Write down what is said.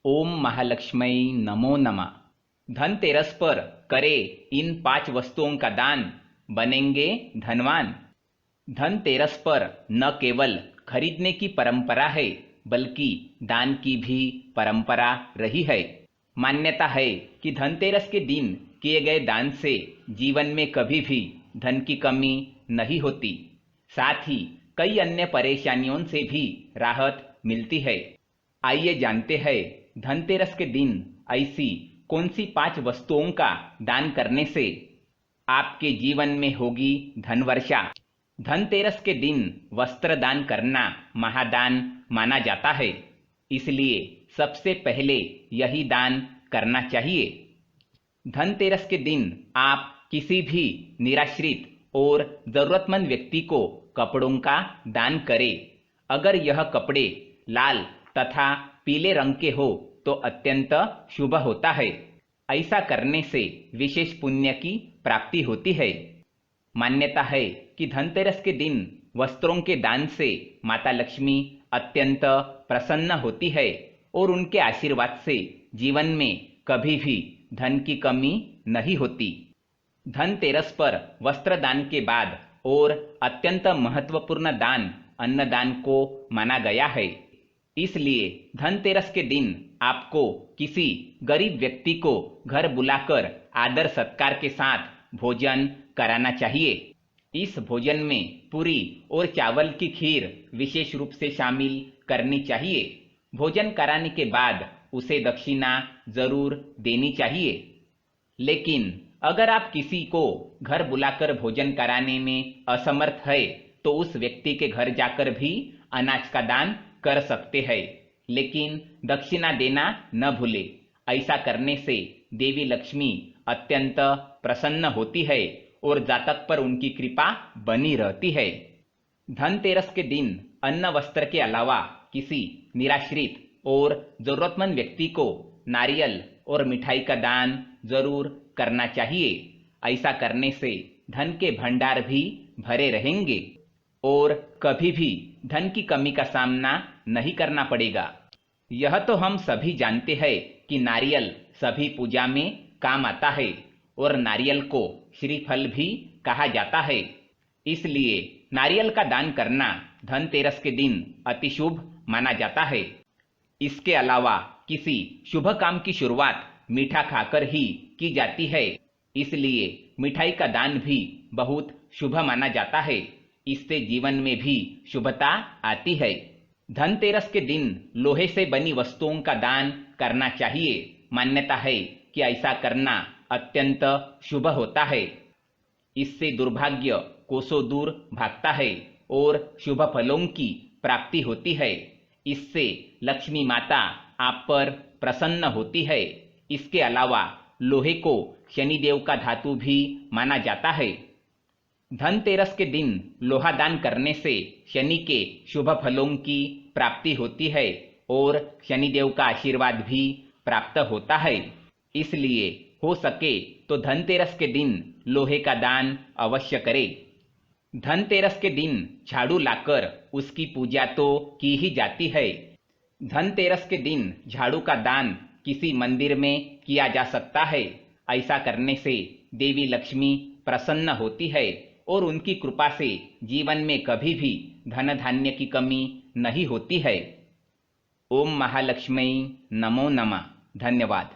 ओम महालक्ष्मी नमो नमः। धनतेरस पर करें इन 5 वस्तुओं का दान, बनेंगे धनवान। धनतेरस पर न केवल खरीदने की परंपरा है बल्कि दान की भी परंपरा रही है। मान्यता है कि धनतेरस के दिन किए गए दान से जीवन में कभी भी धन की कमी नहीं होती, साथ ही कई अन्य परेशानियों से भी राहत मिलती है। आइए जानते हैं धनतेरस के दिन ऐसी कौन सी 5 वस्तुओं का दान करने से आपके जीवन में होगी धन वर्षा। धनतेरस के दिन वस्त्र दान करना महादान माना जाता है, इसलिए सबसे पहले यही दान करना चाहिए। धनतेरस के दिन आप किसी भी निराश्रित और जरूरतमंद व्यक्ति को कपड़ों का दान करें। अगर यह कपड़े लाल तथा पीले रंग के हो तो अत्यंत शुभ होता है। ऐसा करने से विशेष पुण्य की प्राप्ति होती है। मान्यता है कि धनतेरस के दिन वस्त्रों के दान से माता लक्ष्मी अत्यंत प्रसन्न होती है और उनके आशीर्वाद से जीवन में कभी भी धन की कमी नहीं होती। धनतेरस पर वस्त्र दान के बाद और अत्यंत महत्वपूर्ण दान अन्नदान को माना गया है। इसलिए धनतेरस के दिन आपको किसी गरीब व्यक्ति को घर बुलाकर आदर सत्कार के साथ भोजन कराना चाहिए। इस भोजन में पूरी और चावल की खीर विशेष रूप से शामिल करनी चाहिए। भोजन कराने के बाद उसे दक्षिणा जरूर देनी चाहिए। लेकिन अगर आप किसी को घर बुलाकर भोजन कराने में असमर्थ है तो उस व्यक्ति के घर जाकर भी अनाज का दान कर सकते हैं, लेकिन दक्षिणा देना न भूले। ऐसा करने से देवी लक्ष्मी अत्यंत प्रसन्न होती है और जातक पर उनकी कृपा बनी रहती है। धनतेरस के दिन अन्न वस्त्र के अलावा किसी निराश्रित और जरूरतमंद व्यक्ति को नारियल और मिठाई का दान जरूर करना चाहिए। ऐसा करने से धन के भंडार भी भरे रहेंगे और कभी भी धन की कमी का सामना नहीं करना पड़ेगा। यह तो हम सभी जानते हैं कि नारियल सभी पूजा में काम आता है और नारियल को श्रीफल भी कहा जाता है। इसलिए नारियल का दान करना धनतेरस के दिन अति शुभ माना जाता है। इसके अलावा किसी शुभ काम की शुरुआत मीठा खाकर ही की जाती है, इसलिए मिठाई का दान भी बहुत शुभ माना जाता है। इससे जीवन में भी शुभता आती है। धनतेरस के दिन लोहे से बनी वस्तुओं का दान करना चाहिए। मान्यता है कि ऐसा करना अत्यंत शुभ होता है। इससे दुर्भाग्य कोसों दूर भागता है और शुभ फलों की प्राप्ति होती है। इससे लक्ष्मी माता आप पर प्रसन्न होती है। इसके अलावा लोहे को शनिदेव का धातु भी माना जाता है। धनतेरस के दिन लोहा दान करने से शनि के शुभ फलों की प्राप्ति होती है और शनिदेव का आशीर्वाद भी प्राप्त होता है। इसलिए हो सके तो धनतेरस के दिन लोहे का दान अवश्य करें। धनतेरस के दिन झाड़ू लाकर उसकी पूजा तो की ही जाती है। धनतेरस के दिन झाड़ू का दान किसी मंदिर में किया जा सकता है। ऐसा करने से देवी लक्ष्मी प्रसन्न होती है और उनकी कृपा से जीवन में कभी भी धन धान्य की कमी नहीं होती है। ओम महालक्ष्मी नमो नमः। धन्यवाद।